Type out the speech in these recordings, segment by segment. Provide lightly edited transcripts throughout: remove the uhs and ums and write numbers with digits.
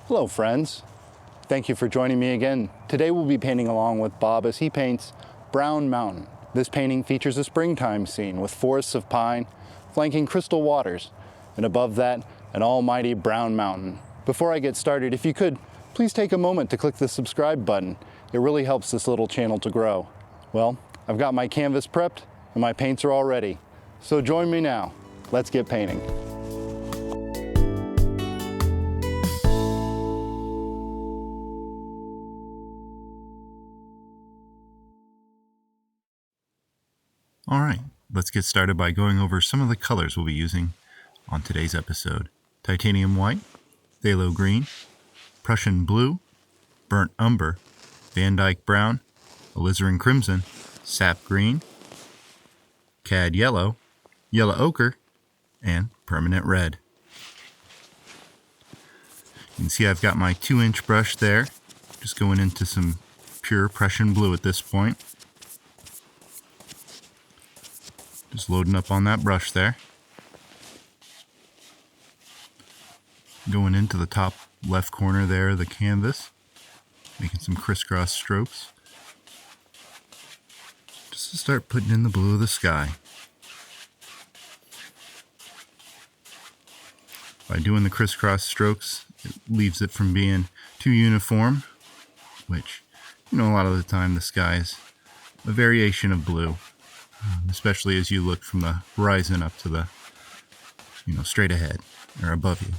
Hello friends, thank you for joining me again. Today we'll be painting along with Bob as he paints Brown Mountain. This painting features a springtime scene with forests of pine flanking crystal waters, and above that, an almighty brown mountain. Before I get started, if you could, please take a moment to click the subscribe button. It really helps this little channel to grow. Well, I've got my canvas prepped and my paints are all ready. So join me now. Let's get painting. All right, let's get started by going over some of the colors we'll be using on today's episode. Titanium white, phthalo green, Prussian blue, burnt umber, Van Dyke brown, alizarin crimson, sap green, cad yellow, yellow ochre, and permanent red. You can see I've got my 2-inch brush there, just going into some pure Prussian blue at this point. Just loading up on that brush there. Going into the top left corner there of the canvas, making some crisscross strokes. Just to start putting in the blue of the sky. By doing the crisscross strokes, it leaves it from being too uniform, which, a lot of the time the sky is a variation of blue. Especially as you look from the horizon up to the, straight ahead or above you.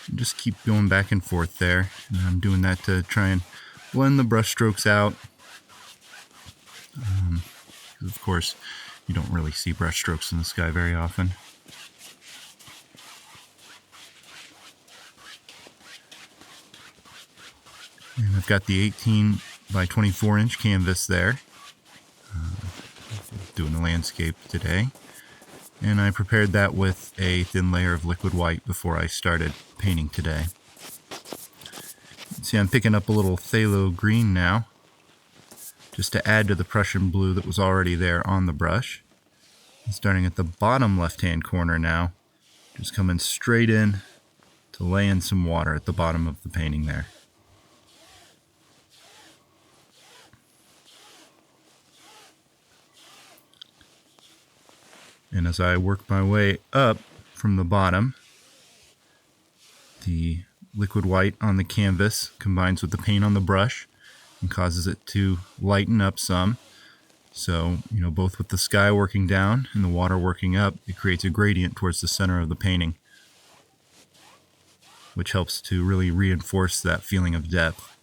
And just keep going back and forth there. And I'm doing that to try and blend the brush strokes out. Of course, you don't really see brush strokes in the sky very often. And I've got the 18 by 24 inch canvas there, doing the landscape today, and I prepared that with a thin layer of liquid white before I started painting today. See, I'm picking up a little phthalo green now, just to add to the Prussian blue that was already there on the brush. And starting at the bottom left hand corner now, just coming straight in to lay in some water at the bottom of the painting there. And as I work my way up from the bottom, the liquid white on the canvas combines with the paint on the brush and causes it to lighten up some. So, both with the sky working down and the water working up, it creates a gradient towards the center of the painting, which helps to really reinforce that feeling of depth.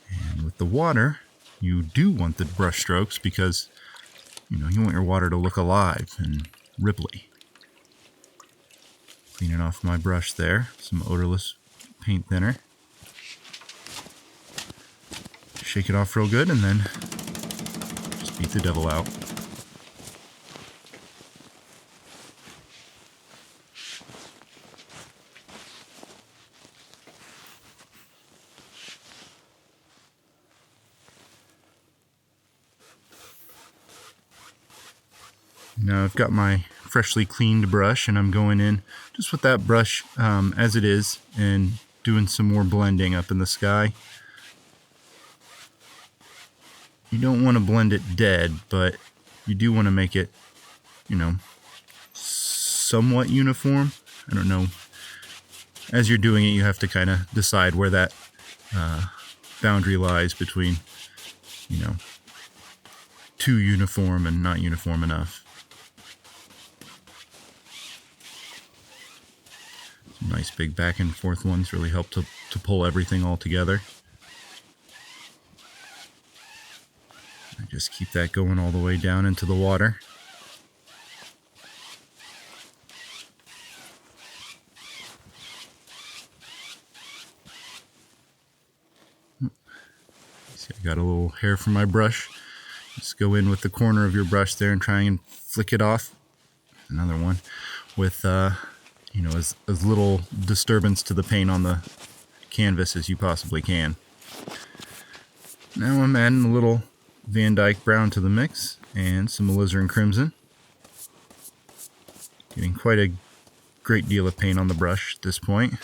And with the water, you do want the brush strokes because, you want your water to look alive and ripply. Cleaning off my brush there, some odorless paint thinner. Shake it off real good and then just beat the devil out. Now I've got my freshly cleaned brush and I'm going in just with that brush as it is and doing some more blending up in the sky. You don't want to blend it dead, but you do want to make it, somewhat uniform. I don't know. As you're doing it, you have to kind of decide where that boundary lies between, too uniform and not uniform enough. Some nice big back and forth ones really help to pull everything all together. I just keep that going all the way down into the water. See, I got a little hair from my brush. Just go in with the corner of your brush there and try and flick it off. Another one with as little disturbance to the paint on the canvas as you possibly can. Now I'm adding a little Van Dyke brown to the mix and some alizarin crimson. Getting quite a great deal of paint on the brush at this point.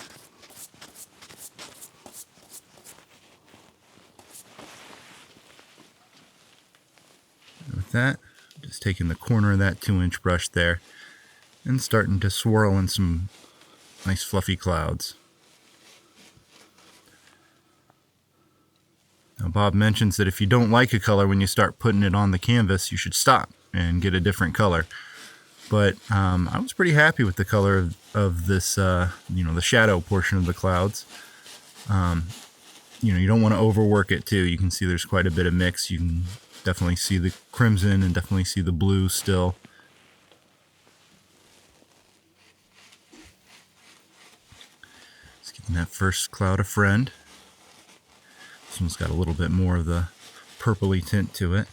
And with that, just taking the corner of that 2-inch brush there and starting to swirl in some nice fluffy clouds. Now, Bob mentions that if you don't like a color when you start putting it on the canvas, you should stop and get a different color. But I was pretty happy with the color of this, the shadow portion of the clouds. You don't want to overwork it too. You can see there's quite a bit of mix. You can definitely see the crimson and definitely see the blue still. Just getting that first cloud a friend. This one's got a little bit more of the purpley tint to it.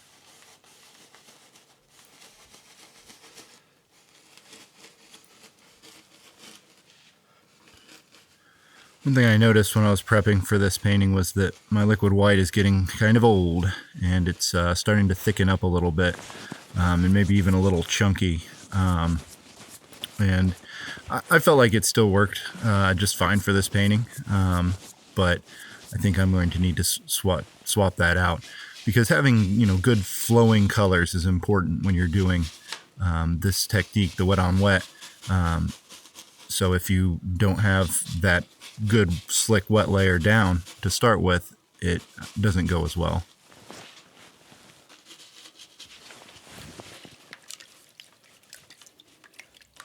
One thing I noticed when I was prepping for this painting was that my liquid white is getting kind of old, and it's starting to thicken up a little bit, and maybe even a little chunky. And I felt like it still worked just fine for this painting, but I think I'm going to need to swap that out, because having good flowing colors is important when you're doing this technique, the wet on wet. So if you don't have that good slick wet layer down to start with, it doesn't go as well.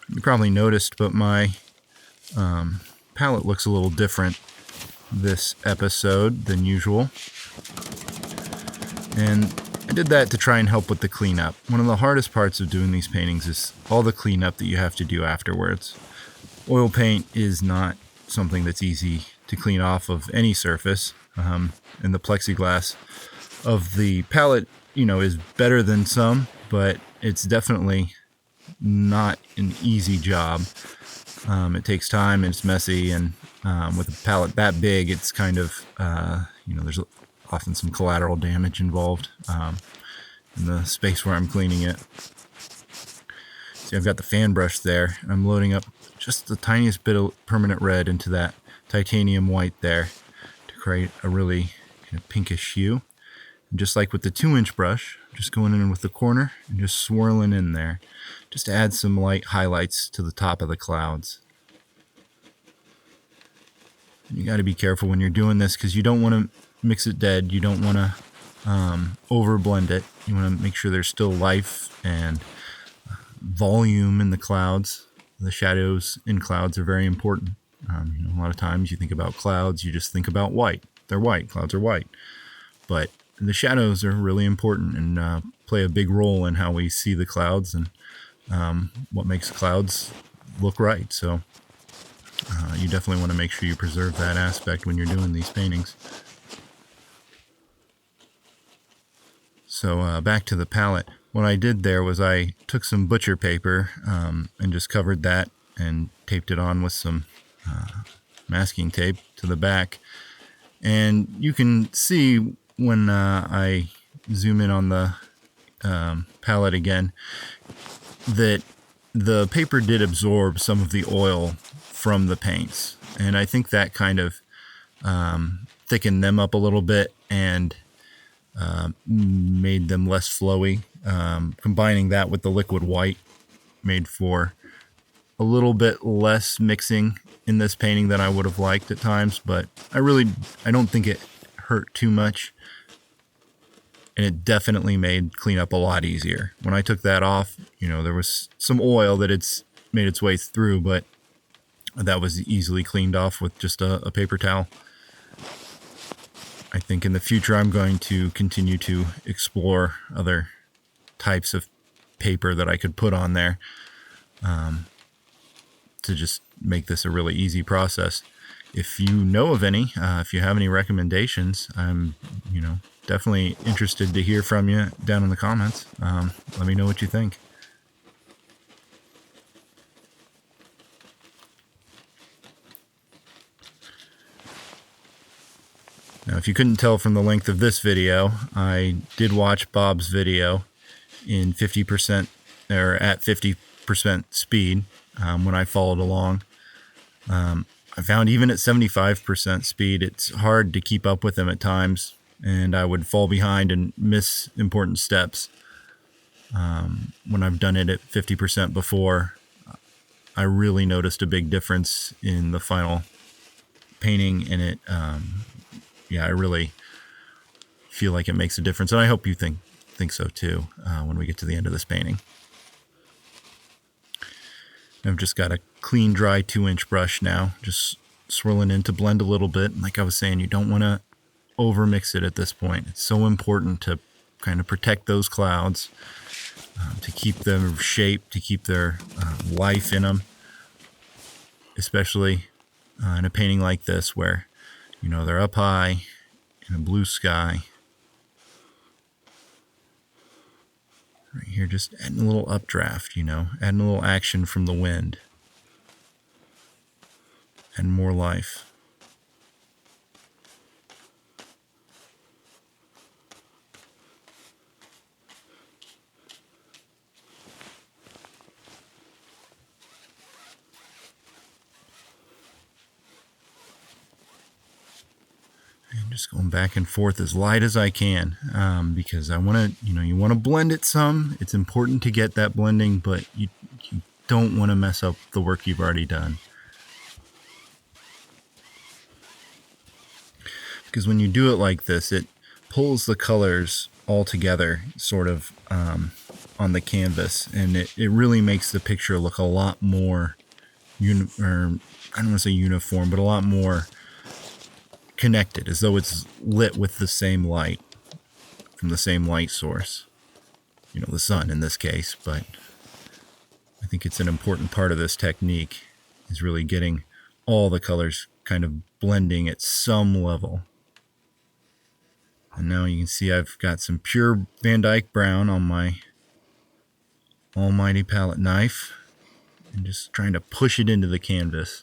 You probably noticed, but my palette looks a little different this episode than usual. And I did that to try and help with the cleanup. One of the hardest parts of doing these paintings is all the cleanup that you have to do afterwards. Oil paint is not something that's easy to clean off of any surface, and the plexiglass of the palette, is better than some, but it's definitely not an easy job. It takes time, and it's messy, and with a palette that big, it's kind of, there's often some collateral damage involved in the space where I'm cleaning it. See, I've got the fan brush there, and I'm loading up just the tiniest bit of permanent red into that titanium white there to create a really kind of pinkish hue. And just like with the 2-inch brush, just going in with the corner and just swirling in there, just to add some light highlights to the top of the clouds. And you got to be careful when you're doing this, because you don't want to mix it dead. You don't want to over blend it. You want to make sure there's still life and volume in the clouds. The shadows in clouds are very important. A lot of times you think about clouds, you just think about white. They're white. Clouds are white. But the shadows are really important and play a big role in how we see the clouds and what makes clouds look right. So you definitely want to make sure you preserve that aspect when you're doing these paintings. So back to the palette. What I did there was I took some butcher paper and just covered that and taped it on with some masking tape to the back. And you can see when I zoom in on the palette again that the paper did absorb some of the oil from the paints. And I think that kind of thickened them up a little bit and made them less flowy. Combining that with the liquid white made for a little bit less mixing in this painting than I would have liked at times, but I don't think it hurt too much, and it definitely made cleanup a lot easier. When I took that off, there was some oil that it's made its way through, but that was easily cleaned off with just a paper towel. I think in the future I'm going to continue to explore other types of paper that I could put on there to just make this a really easy process. If you know of any, if you have any recommendations, I'm definitely interested to hear from you down in the comments. Let me know what you think. Now, if you couldn't tell from the length of this video, I did watch Bob's video in 50% or at 50 speed when I followed along. I found even at 75% speed, it's hard to keep up with them at times, and I would fall behind and miss important steps. When I've done it at 50% before, I really noticed a big difference in the final painting, and it, I really feel like it makes a difference, and I hope you think so too when we get to the end of this painting. I've just got a clean, dry 2-inch brush now, just swirling in to blend a little bit. And like I was saying, you don't want to overmix it at this point. It's so important to kind of protect those clouds, to keep them shaped, to keep their life in them, especially in a painting like this where, they're up high in a blue sky. Right here, just adding a little updraft, adding a little action from the wind and more life. And just going back and forth as light as I can, because I want to, you want to blend it some. It's important to get that blending, but you don't want to mess up the work you've already done. Because when you do it like this, it pulls the colors all together sort of on the canvas, and it really makes the picture look a lot more, I don't want to say uniform, but a lot more connected, as though it's lit with the same light from the same light source, the sun in this case. But I think it's an important part of this technique, is really getting all the colors kind of blending at some level. And now you can see I've got some pure Van Dyke brown on my almighty palette knife, and just trying to push it into the canvas.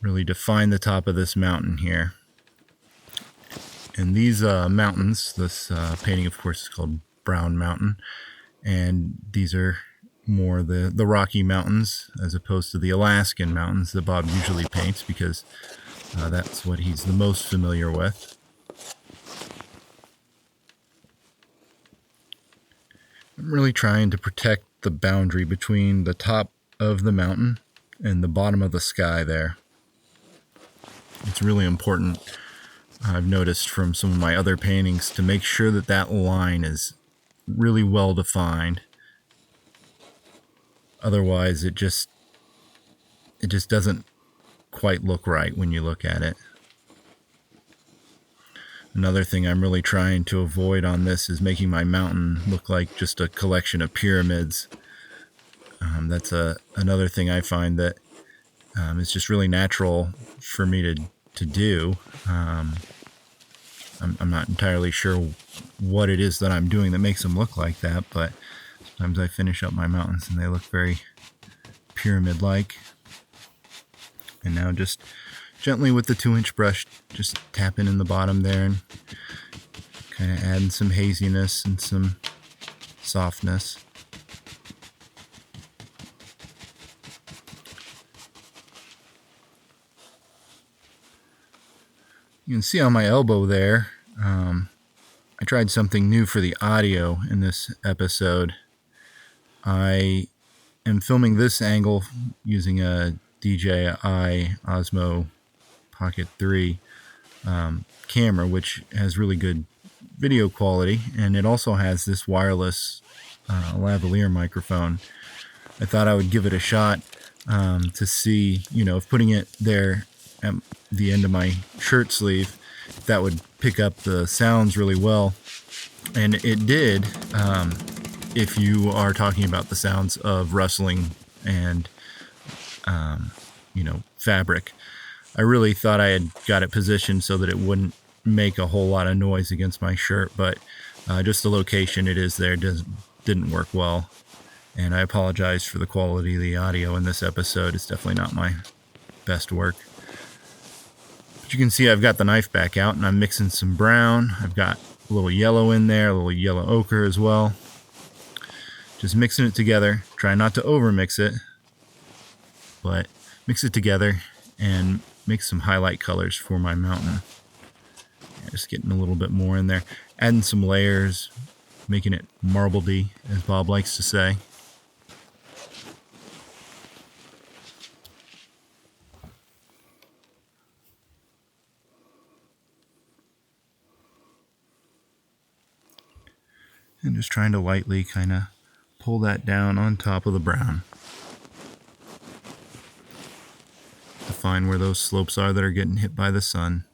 Really define the top of this mountain here. And these mountains, this painting of course is called Brown Mountain, and these are more the Rocky Mountains as opposed to the Alaskan mountains that Bob usually paints, because that's what he's the most familiar with. I'm really trying to protect the boundary between the top of the mountain and the bottom of the sky there. It's really important, I've noticed from some of my other paintings, to make sure that that line is really well defined. Otherwise, it just doesn't quite look right when you look at it. Another thing I'm really trying to avoid on this is making my mountain look like just a collection of pyramids. That's another thing I find that it's just really natural for me to do. I'm not entirely sure what it is that I'm doing that makes them look like that, but sometimes I finish up my mountains and they look very pyramid-like. And now just gently with the 2-inch brush, just tapping in the bottom there and kind of adding some haziness and some softness. You can see on my elbow there, I tried something new for the audio in this episode. I am filming this angle using a DJI Osmo Pocket 3 camera, which has really good video quality, and it also has this wireless lavalier microphone. I thought I would give it a shot to see, if putting it there at the end of my shirt sleeve, that would pick up the sounds really well. And it did, if you are talking about the sounds of rustling and, fabric. I really thought I had got it positioned so that it wouldn't make a whole lot of noise against my shirt, but just the location it is there didn't work well. And I apologize for the quality of the audio in this episode. It's definitely not my best work. But you can see I've got the knife back out and I'm mixing some brown. I've got a little yellow in there, a little yellow ochre as well. just mixing it together. Try not to over mix it, but mix it together and make some highlight colors for my mountain. Yeah, just getting a little bit more in there, adding some layers, making it marbledy, as Bob likes to say. And just trying to lightly kind of pull that down on top of the brown. To find where those slopes are that are getting hit by the sun.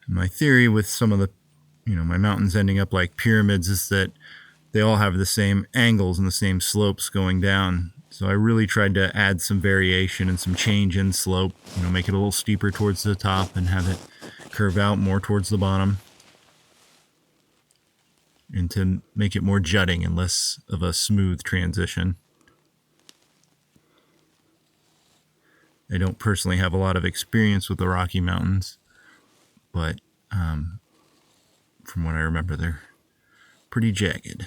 My theory with some of the, my mountains ending up like pyramids is that they all have the same angles and the same slopes going down. So I really tried to add some variation and some change in slope, make it a little steeper towards the top and have it curve out more towards the bottom. And to make it more jutting and less of a smooth transition. I don't personally have a lot of experience with the Rocky Mountains, but from what I remember, they're pretty jagged.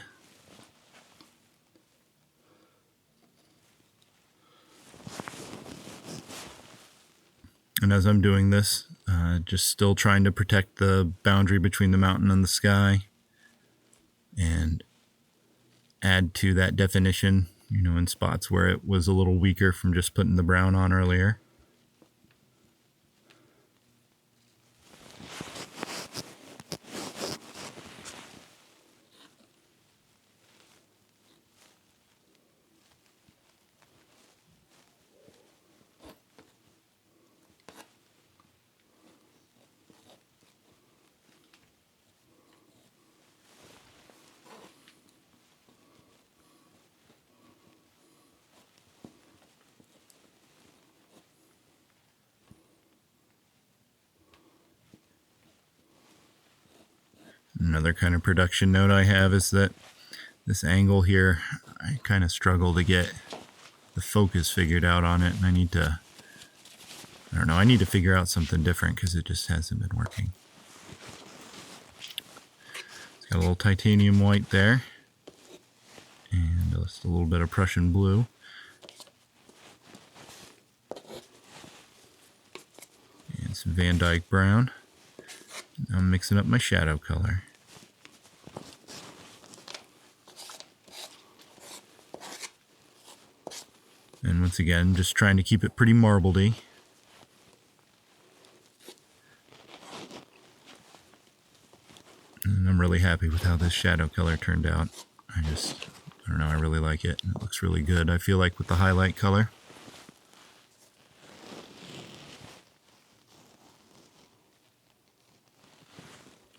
And as I'm doing this, just still trying to protect the boundary between the mountain and the sky and add to that definition, in spots where it was a little weaker from just putting the brown on earlier. Another kind of production note I have is that this angle here, I kind of struggle to get the focus figured out on it, and I need to figure out something different because it just hasn't been working. It's got a little titanium white there, and just a little bit of Prussian blue. And some Van Dyke brown. Now I'm mixing up my shadow color. And once again, just trying to keep it pretty marbledy. And I'm really happy with how this shadow color turned out. I don't know, I really like it. It looks really good, I feel like, with the highlight color.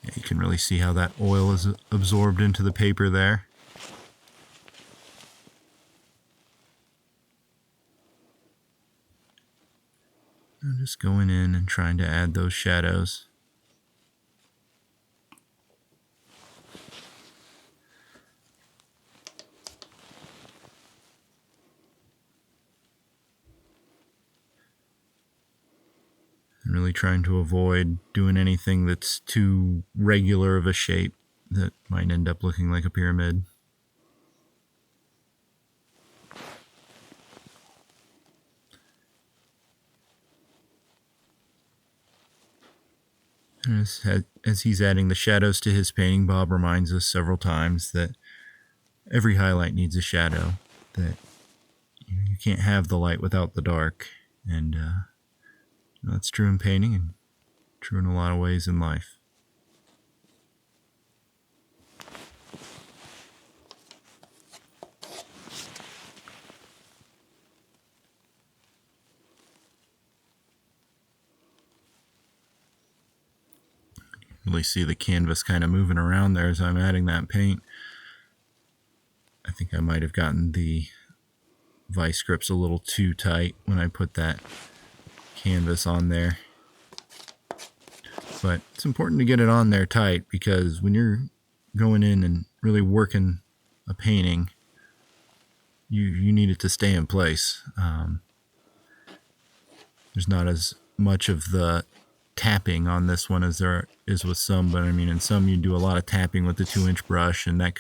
Yeah, you can really see how that oil is absorbed into the paper there. I'm just going in and trying to add those shadows. And really trying to avoid doing anything that's too regular of a shape that might end up looking like a pyramid. As he's adding the shadows to his painting, Bob reminds us several times that every highlight needs a shadow, that you can't have the light without the dark, and that's true in painting and true in a lot of ways in life. Really see the canvas kind of moving around there as I'm adding that paint. I think I might have gotten the vice grips a little too tight when I put that canvas on there. But it's important to get it on there tight, because when you're going in and really working a painting, you need it to stay in place. There's not as much of the tapping on this one as there is with some, but I mean, in some you do a lot of tapping with the 2-inch brush, and that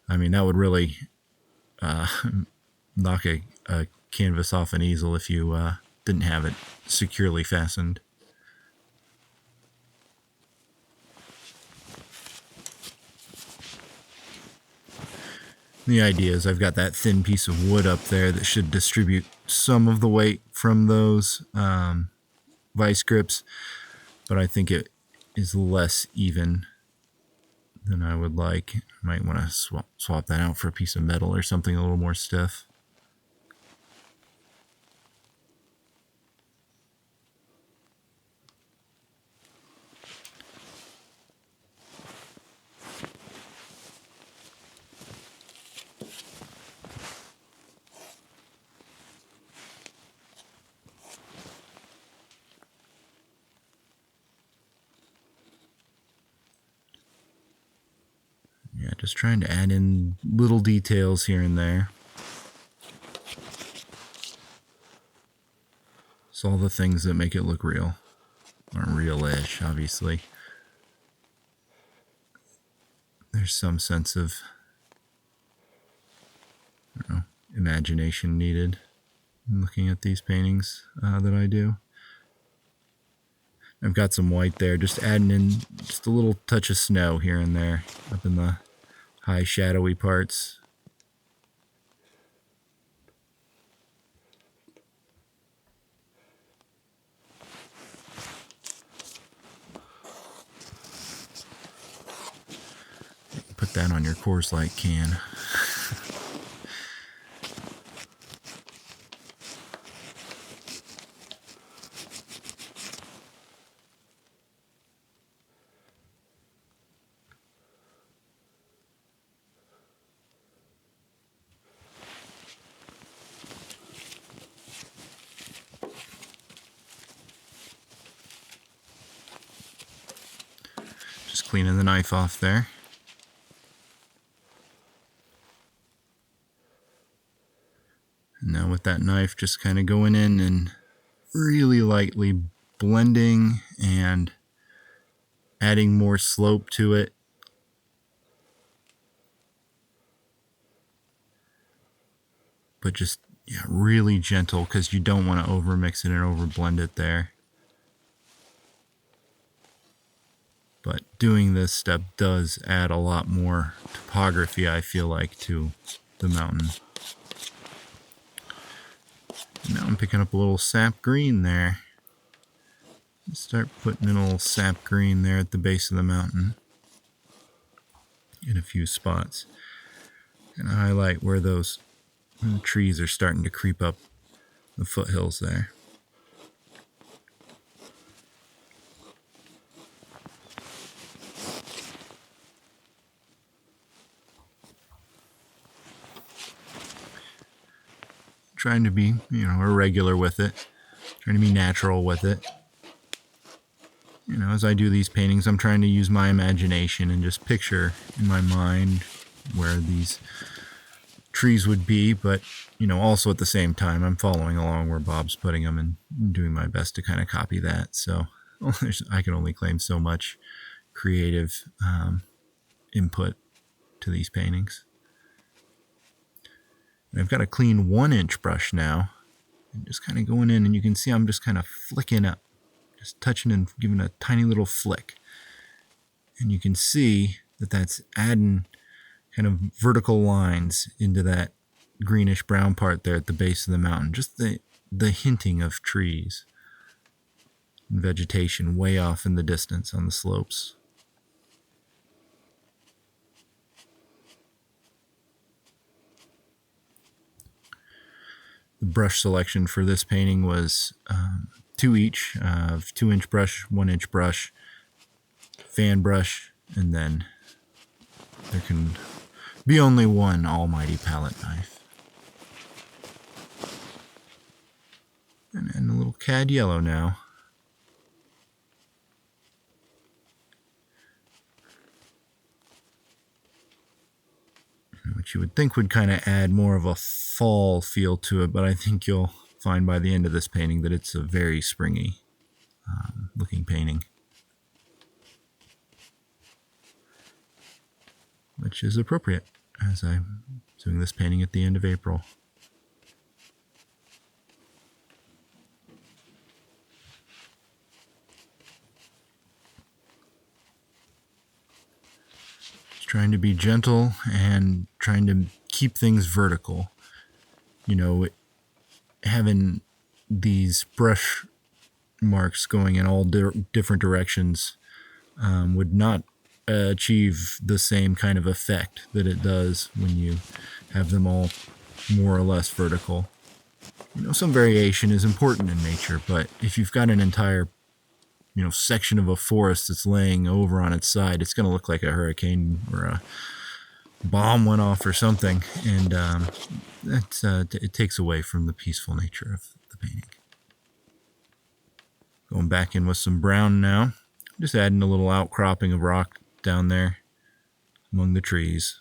would really knock a canvas off an easel if you didn't have it securely fastened. The idea is I've got that thin piece of wood up there that should distribute some of the weight from those vice grips, but I think it is less even than I would like. I might want to swap that out for a piece of metal or something a little more stiff. Yeah, just trying to add in little details here and there. It's all the things that make it look real. Or real-ish, obviously. There's some sense of, imagination needed in looking at these paintings that I do. I've got some white there, just adding in just a little touch of snow here and there up in the high shadowy parts. Put that on your Coors Light can. Just cleaning the knife off there. Now with that knife, just kind of going in and really lightly blending and adding more slope to it. But just really gentle, because you don't want to overmix it and overblend it there. But doing this step does add a lot more topography, I feel like, to the mountain. Now I'm picking up a little sap green there. Start putting in a little sap green there at the base of the mountain in a few spots. And highlight where those trees are starting to creep up the foothills there. Trying to be, irregular with it. Trying to be natural with it. As I do these paintings, I'm trying to use my imagination and just picture in my mind where these trees would be, but, also at the same time, I'm following along where Bob's putting them and doing my best to kind of copy that. So I can only claim so much creative input to these paintings. And I've got a clean 1-inch brush now, and just kind of going in, and you can see I'm just kind of flicking up, just touching and giving a tiny little flick. And you can see that that's adding kind of vertical lines into that greenish brown part there at the base of the mountain. Just the hinting of trees and vegetation way off in the distance on the slopes. The brush selection for this painting was 2 each, 2-inch brush, 1-inch brush, fan brush, and then there can be only one almighty palette knife. And a little cad yellow now. Which you would think would kind of add more of a fall feel to it, but I think you'll find by the end of this painting that it's a very springy looking painting, which is appropriate as I'm doing this painting at the end of April. Just trying to be gentle and trying to keep things vertical. You know, having these brush marks going in all different directions would not achieve the same kind of effect that it does when you have them all more or less vertical. You know, some variation is important in nature, but if you've got an entire, section of a forest that's laying over on its side, it's going to look like a hurricane or a bomb went off or something, and it takes away from the peaceful nature of the painting. Going back in with some brown now, just adding a little outcropping of rock down there among the trees.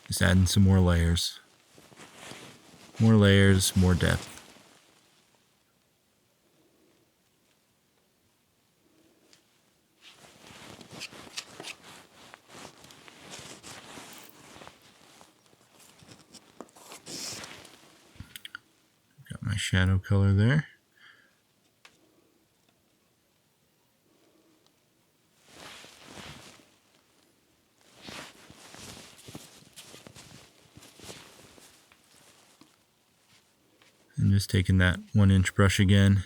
Just adding some more layers. More layers, more depth. Got my shadow color there. And just taking that 1-inch brush again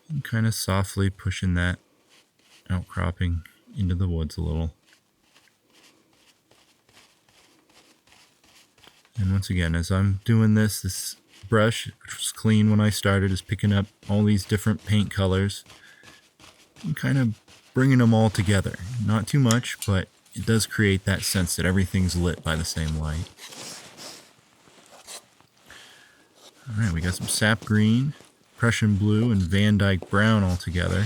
and kind of softly pushing that outcropping into the woods a little. And once again, as I'm doing this brush, which was clean when I started, is picking up all these different paint colors and kind of bringing them all together. Not too much, but it does create that sense that everything's lit by the same light. Alright, we got some sap green, Prussian blue, and Van Dyke brown all together.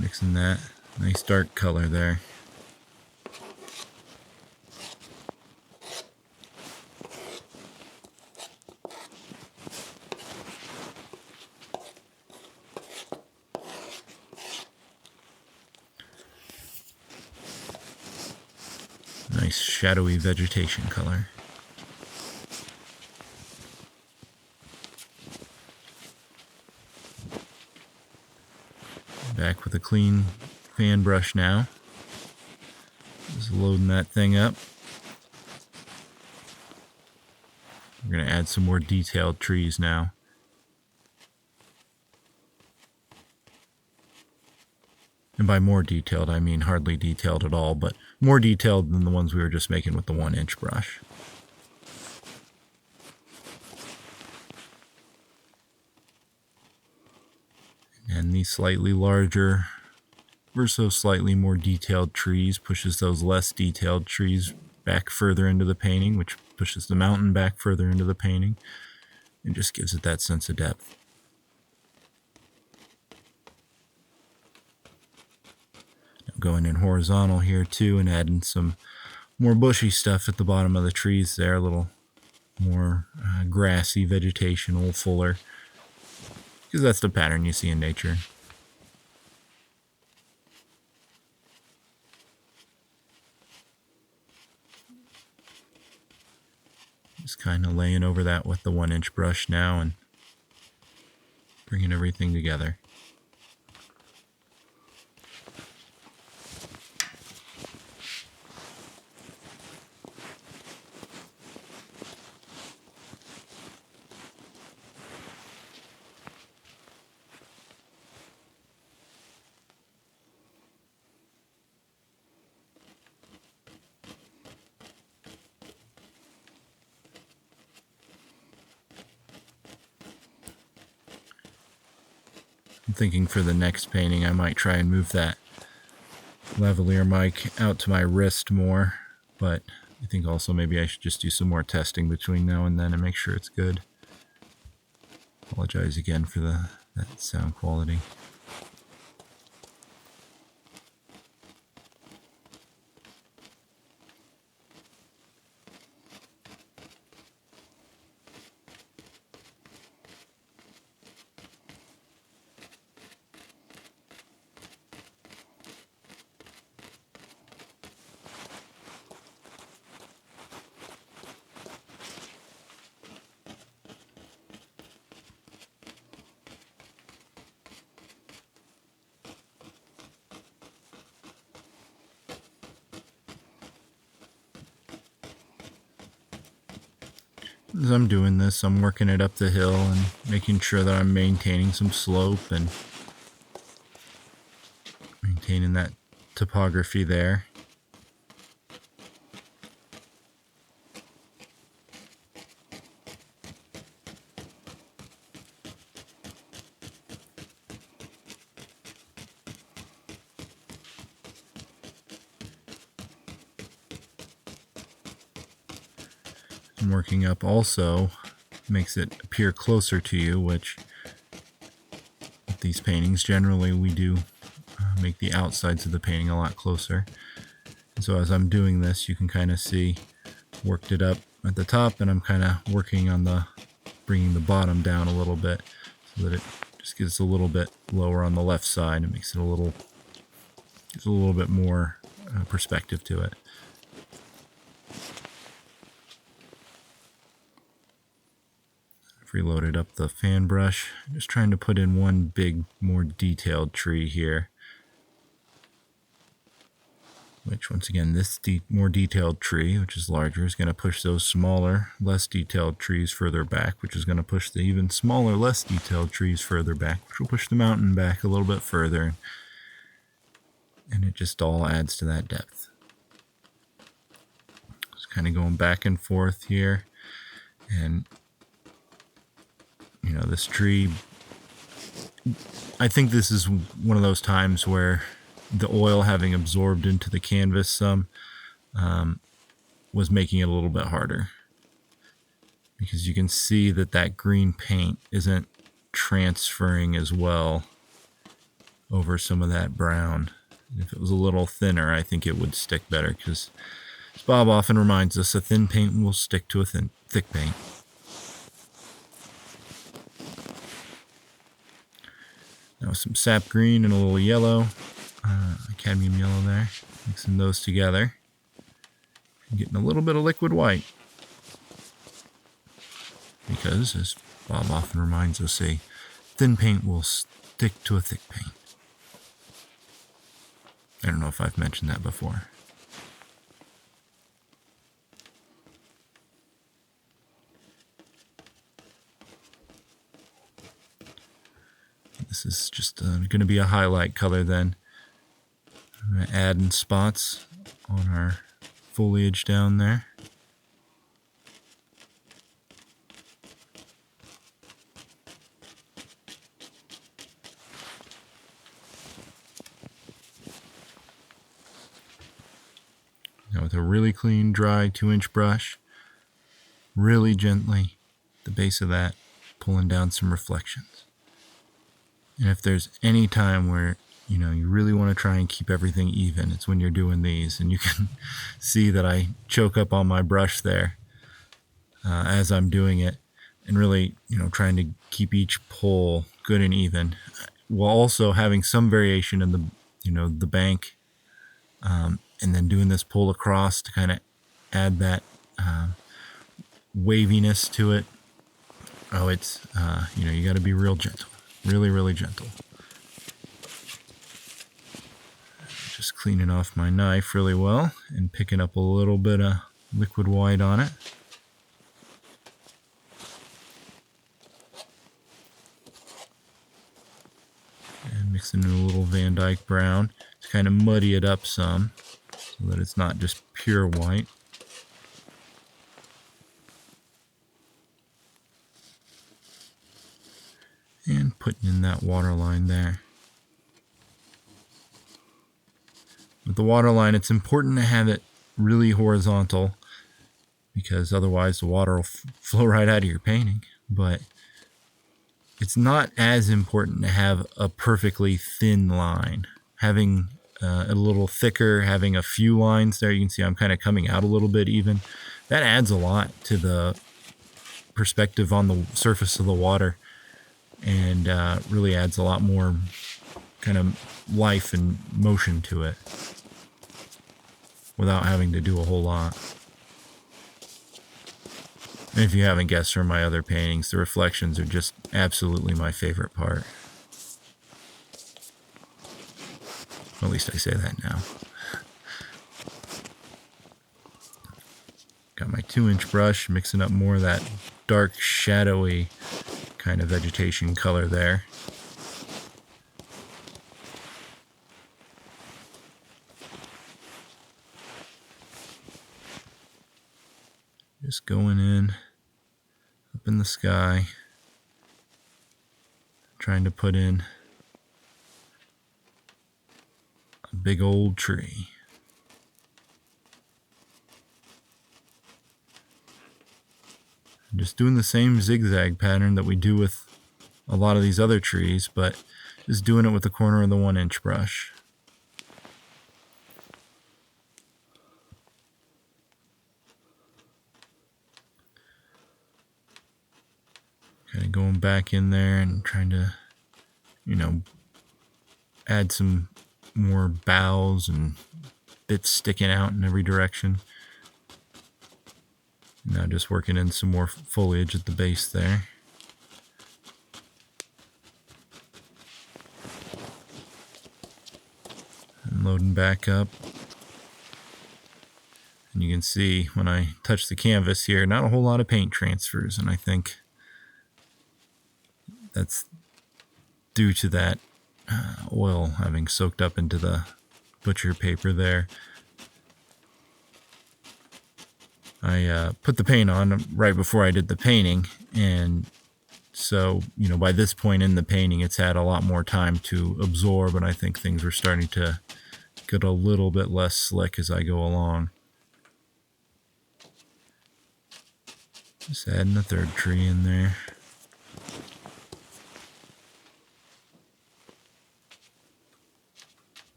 Mixing that nice dark color there. Nice shadowy vegetation color. Back with a clean fan brush now. Just loading that thing up. We're going to add some more detailed trees now. And by more detailed, I mean hardly detailed at all, but more detailed than the ones we were just making with the 1-inch brush. And these slightly larger versus slightly more detailed trees pushes those less detailed trees back further into the painting, which pushes the mountain back further into the painting and just gives it that sense of depth. Now going in horizontal here too and adding some more bushy stuff at the bottom of the trees there, a little more grassy vegetation, a little fuller. Because that's the pattern you see in nature. Just kind of laying over that with the 1-inch brush now and bringing everything together. I'm thinking for the next painting I might try and move that lavalier mic out to my wrist more, but I think also maybe I should just do some more testing between now and then and make sure it's good. Apologize again for that sound quality. As I'm doing this, I'm working it up the hill and making sure that I'm maintaining some slope and maintaining that topography there. And working up also makes it appear closer to you, which with these paintings generally we do make the outsides of the painting a lot closer. And so as I'm doing this, you can kind of see worked it up at the top, and I'm kind of working on bringing the bottom down a little bit so that it just gets a little bit lower on the left side. It makes it gives a little bit more perspective to it. I've reloaded up the fan brush. I'm just trying to put in one big, more detailed tree here. Which, once again, this more detailed tree, which is larger, is going to push those smaller, less detailed trees further back, which is going to push the even smaller, less detailed trees further back, which will push the mountain back a little bit further. And it just all adds to that depth. Just kind of going back and forth here. And you know, this tree, I think this is one of those times where the oil having absorbed into the canvas some was making it a little bit harder, because you can see that green paint isn't transferring as well over some of that brown. If it was a little thinner, I think it would stick better, because as Bob often reminds us, a thin paint will stick to a thick paint. Now some sap green and a little yellow, cadmium yellow there, mixing those together, and getting a little bit of liquid white, because, as Bob often reminds us, a thin paint will stick to a thick paint. I don't know if I've mentioned that before. This is just going to be a highlight color then. I'm going to add in spots on our foliage down there. Now with a really clean, dry 2-inch brush, really gently, the base of that, pulling down some reflections. And if there's any time where, you know, you really want to try and keep everything even, it's when you're doing these. And you can see that I choke up on my brush there as I'm doing it, and really, you know, trying to keep each pull good and even, while also having some variation in the, you know, the bank, and then doing this pull across to kind of add that waviness to it. Oh, it's, you know, you got to be real gentle. Really, really gentle. Just cleaning off my knife really well and picking up a little bit of liquid white on it. And mixing in a little Van Dyke brown to kind of muddy it up some so that it's not just pure white. And putting in that water line there. With the water line, it's important to have it really horizontal, because otherwise the water will flow right out of your painting. But it's not as important to have a perfectly thin line. Having a little thicker, having a few lines there, you can see I'm kind of coming out a little bit even. That adds a lot to the perspective on the surface of the water, and really adds a lot more kind of life and motion to it without having to do a whole lot. And if you haven't guessed from my other paintings, the reflections are just absolutely my favorite part. At least I say that now. Got my 2-inch brush, mixing up more of that dark, shadowy kind of vegetation color there. Just going in, up in the sky, trying to put in a big old tree. Just doing the same zigzag pattern that we do with a lot of these other trees, but just doing it with the corner of the 1-inch brush. Kind of going back in there and trying to, add some more boughs and bits sticking out in every direction. Now just working in some more foliage at the base there. And loading back up. And you can see when I touch the canvas here, not a whole lot of paint transfers, and I think that's due to that oil having soaked up into the butcher paper there. I put the paint on right before I did the painting, and so, by this point in the painting, it's had a lot more time to absorb, and I think things are starting to get a little bit less slick as I go along. Just adding a third tree in there.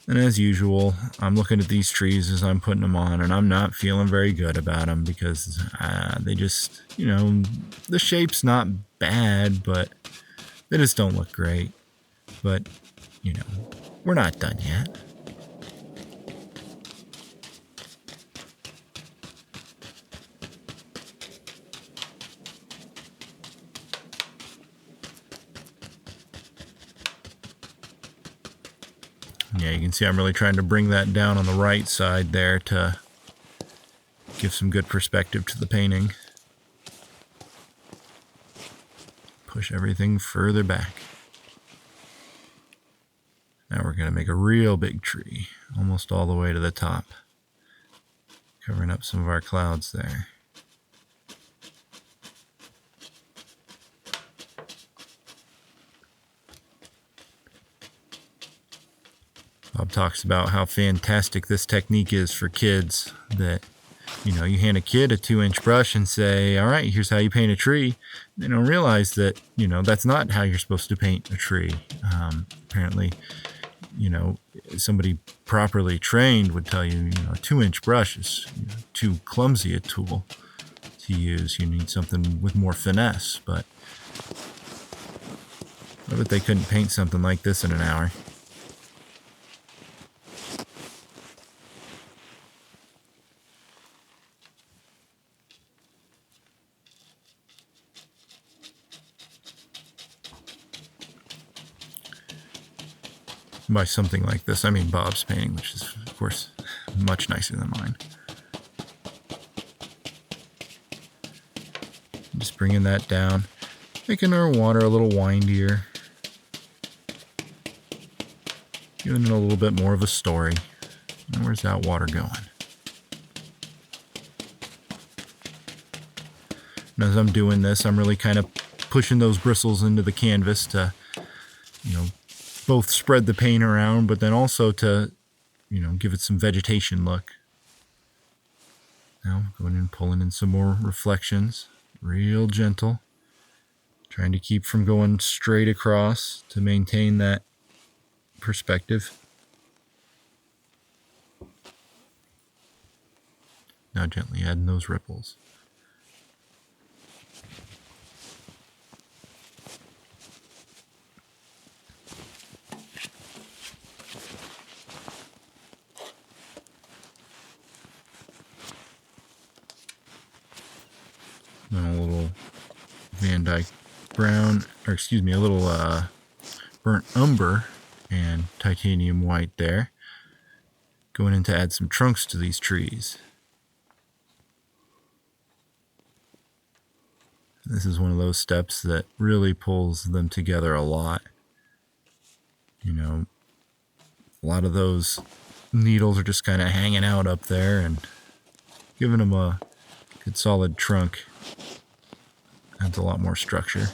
And as usual, I'm looking at these trees as I'm putting them on, and I'm not feeling very good about them because they just, the shape's not bad, but they just don't look great. But, we're not done yet. Yeah, you can see I'm really trying to bring that down on the right side there to give some good perspective to the painting. Push everything further back. Now we're going to make a real big tree, almost all the way to the top, covering up some of our clouds there. Bob talks about how fantastic this technique is for kids, that, you hand a kid a 2-inch brush and say, all right, here's how you paint a tree. They don't realize that, that's not how you're supposed to paint a tree. Apparently, somebody properly trained would tell you, a 2-inch brush is too clumsy a tool to use. You need something with more finesse, but I bet they couldn't paint something like this in an hour. By something like this, I mean Bob's painting, which is, of course, much nicer than mine. Just bringing that down, making our water a little windier, giving it a little bit more of a story. And where's that water going? And as I'm doing this, I'm really kind of pushing those bristles into the canvas to, both spread the paint around, but then also to, give it some vegetation look. Now going in, pulling in some more reflections, real gentle, trying to keep from going straight across to maintain that perspective. Now gently adding those ripples. Then a little Van Dyke brown, or excuse me, a little burnt umber and titanium white there. Going in to add some trunks to these trees. This is one of those steps that really pulls them together a lot. You know, a lot of those needles are just kind of hanging out up there, and giving them a good solid trunk adds a lot more structure.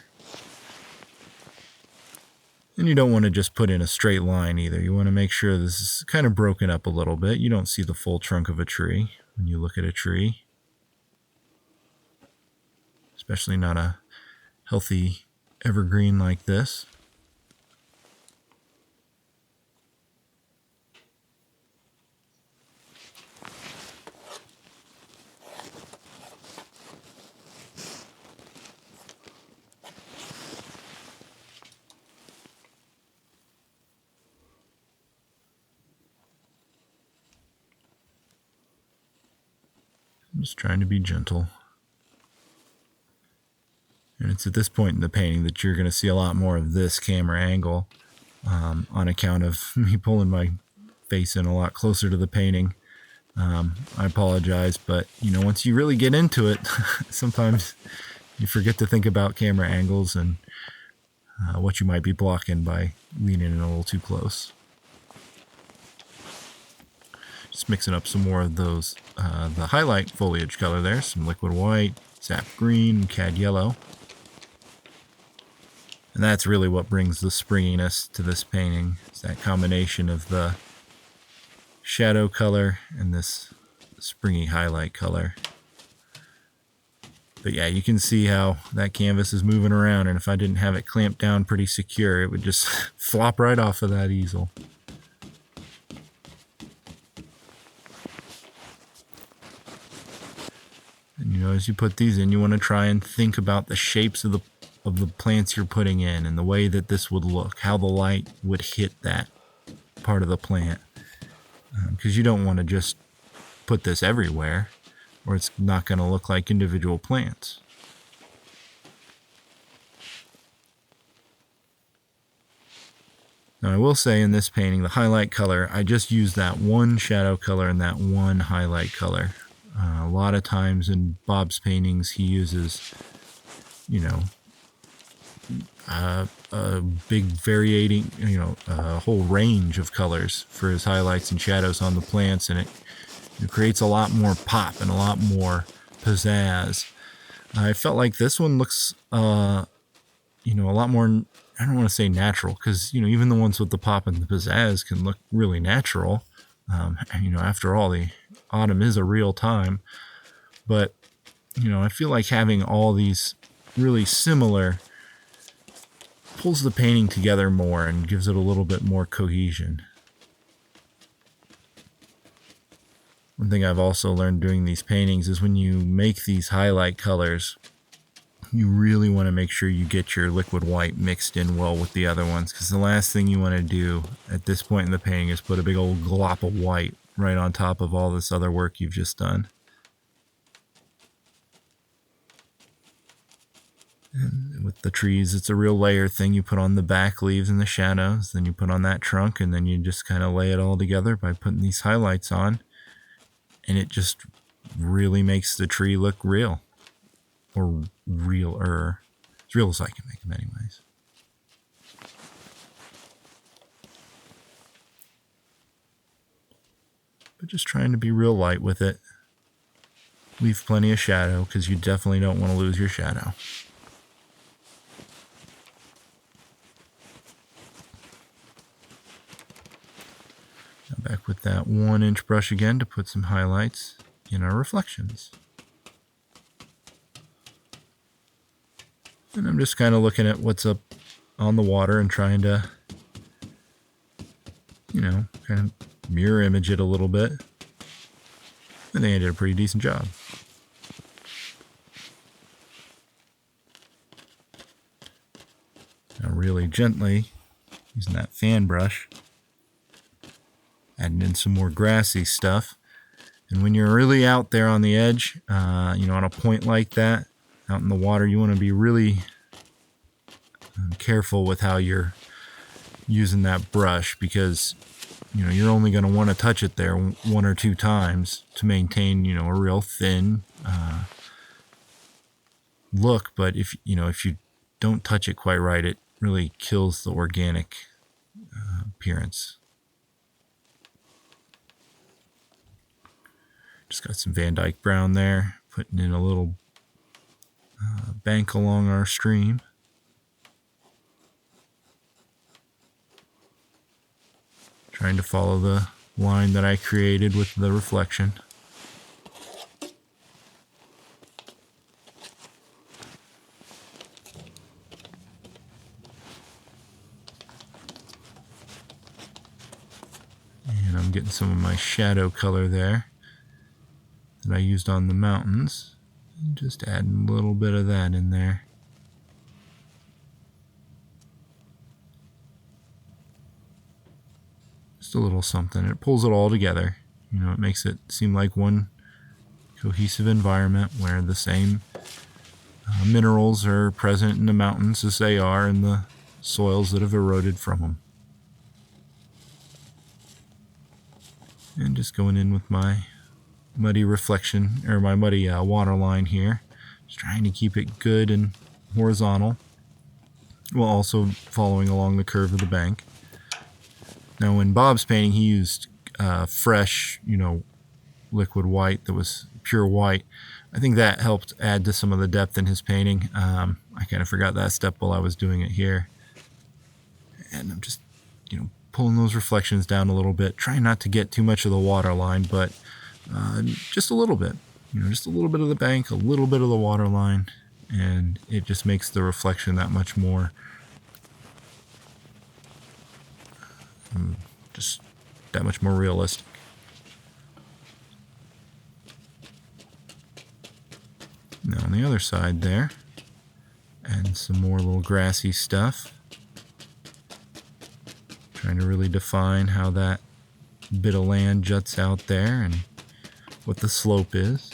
And you don't want to just put in a straight line either. You want to make sure this is kind of broken up a little bit. You don't see the full trunk of a tree when you look at a tree. Especially not a healthy evergreen like this. I'm just trying to be gentle. And it's at this point in the painting that you're going to see a lot more of this camera angle on account of me pulling my face in a lot closer to the painting. I apologize, but you know, once you really get into it, sometimes you forget to think about camera angles and what you might be blocking by leaning in a little too close. Just mixing up some more of those, the highlight foliage color there, some liquid white, sap green, cad yellow. And that's really what brings the springiness to this painting. It's that combination of the shadow color and this springy highlight color. But yeah, you can see how that canvas is moving around, and if I didn't have it clamped down pretty secure, it would just flop right off of that easel. And you know, as you put these in, you want to try and think about the shapes of the plants you're putting in and the way that this would look, how the light would hit that part of the plant. Because you don't want to just put this everywhere, or it's not going to look like individual plants. Now I will say in this painting, the highlight color, I just used that one shadow color and that one highlight color. A lot of times in Bob's paintings, he uses, you know, a big varying, you know, a whole range of colors for his highlights and shadows on the plants, and it creates a lot more pop and a lot more pizzazz. I felt like this one looks, you know, a lot more, I don't want to say natural, because, you know, even the ones with the pop and the pizzazz can look really natural. You know, after all, the autumn is a real time. But, you know, I feel like having all these really similar pulls the painting together more and gives it a little bit more cohesion. One thing I've also learned doing these paintings is when you make these highlight colors, you really want to make sure you get your liquid white mixed in well with the other ones, because the last thing you want to do at this point in the painting is put a big old glop of white right on top of all this other work you've just done. And with the trees, it's a real layer thing. You put on the back leaves and the shadows, then you put on that trunk, and then you just kind of lay it all together by putting these highlights on. And it just really makes the tree look real. Or realer. As real as I can make them anyways. But just trying to be real light with it. Leave plenty of shadow, because you definitely don't want to lose your shadow. Now back with that 1-inch brush again to put some highlights in our reflections. And I'm just kind of looking at what's up on the water and trying to, you know, kind of mirror image it a little bit. I think I did a pretty decent job. Now really gently, using that fan brush, adding in some more grassy stuff. And when you're really out there on the edge, you know, on a point like that, out in the water, you want to be really careful with how you're using that brush, because you're only going to want to touch it there one or two times to maintain, a real thin look. But if you don't touch it quite right, it really kills the organic appearance. Just got some Van Dyke brown there, putting in a little bank along our stream. Trying to follow the line that I created with the reflection. And I'm getting some of my shadow color there that I used on the mountains. And just adding a little bit of that in there. Just a little something. It pulls it all together. It makes it seem like one cohesive environment where the same minerals are present in the mountains as they are in the soils that have eroded from them. And just going in with my muddy reflection, or my muddy water line here. Just trying to keep it good and horizontal, while also following along the curve of the bank. Now, when Bob's painting, he used fresh, liquid white that was pure white. I think that helped add to some of the depth in his painting. I kind of forgot that step while I was doing it here. And I'm just, pulling those reflections down a little bit, trying not to get too much of the water line, but just a little bit. Just a little bit of the bank, a little bit of the water line, and it just makes the reflection that much more just that much more realistic. Now on the other side there, and some more little grassy stuff. Trying to really define how that bit of land juts out there and what the slope is.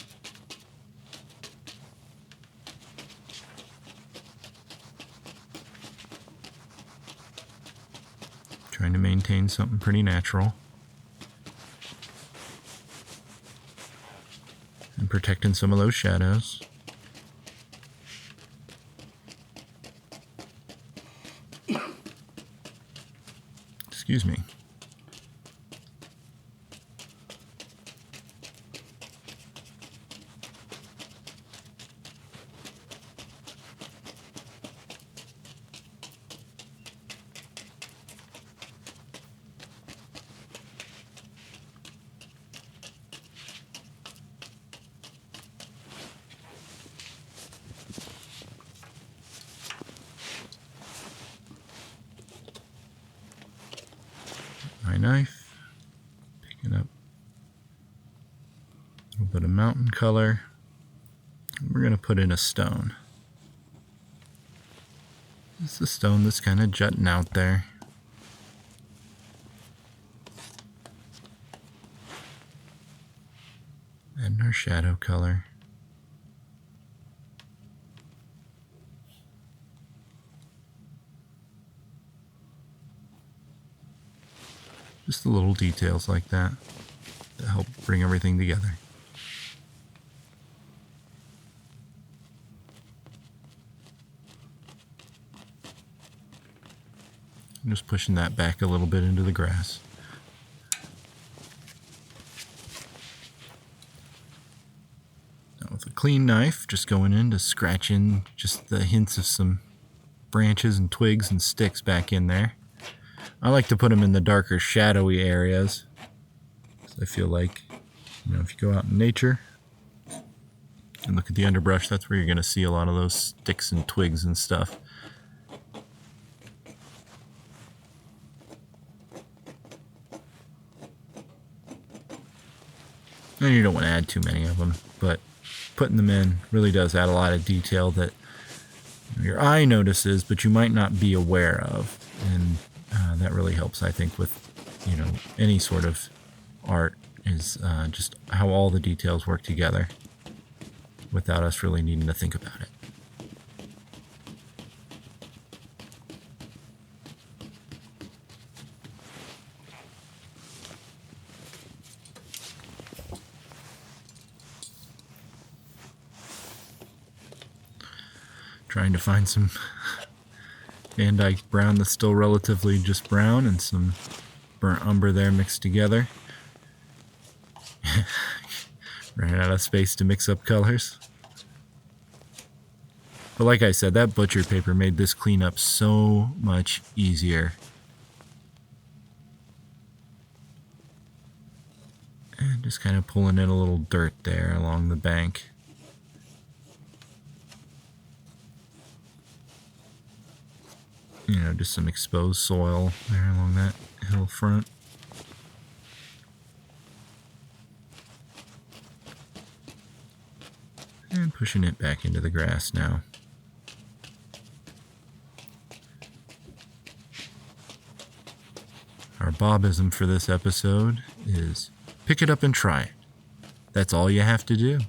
Trying to maintain something pretty natural. And protecting some of those shadows. Excuse me. My knife, picking up a little bit of mountain color. We're going to put in a stone. This is the stone that's kind of jutting out there. Adding our shadow color. Just the little details like that that help bring everything together. I'm just pushing that back a little bit into the grass. Now with a clean knife, just going in to scratch in just the hints of some branches and twigs and sticks back in there. I like to put them in the darker, shadowy areas. So I feel like, if you go out in nature and look at the underbrush, that's where you're going to see a lot of those sticks and twigs and stuff. And you don't want to add too many of them, but putting them in really does add a lot of detail that your eye notices, but you might not be aware of. And that really helps, I think, with any sort of art, is just how all the details work together without us really needing to think about it. Trying to find some Van Dyke brown that's still relatively just brown and some burnt umber there mixed together. Ran out of space to mix up colors. But like I said, that butcher paper made this cleanup so much easier. And just kind of pulling in a little dirt there along the bank. You know, just some exposed soil there along that hill front. And pushing it back into the grass now. Our Bobism for this episode is pick it up and try it. That's all you have to do.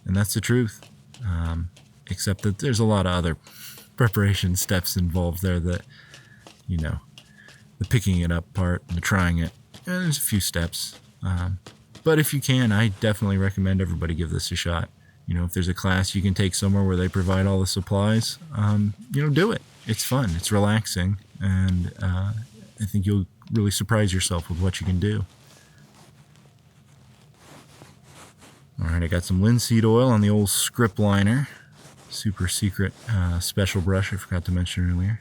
And that's the truth. Except that there's a lot of other preparation steps involved there that, you know, the picking it up part and the trying it. There's a few steps. But if you can, I definitely recommend everybody give this a shot. You know, if there's a class you can take somewhere where they provide all the supplies, you know, do it. It's fun. It's relaxing. And I think you'll really surprise yourself with what you can do. All right, I got some linseed oil on the old script liner. Super secret special brush I forgot to mention earlier.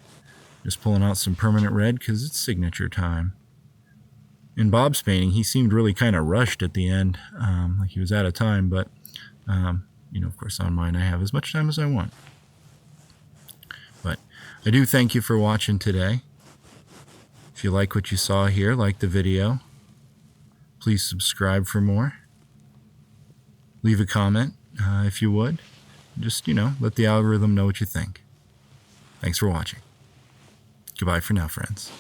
Just pulling out some permanent red because it's signature time. In Bob's painting, he seemed really kind of rushed at the end, like he was out of time, but, you know, of course on mine I have as much time as I want. But I do thank you for watching today. If you like what you saw here, like the video, please subscribe for more. Leave a comment if you would. Just, you know, let the algorithm know what you think. Thanks for watching. Goodbye for now, friends.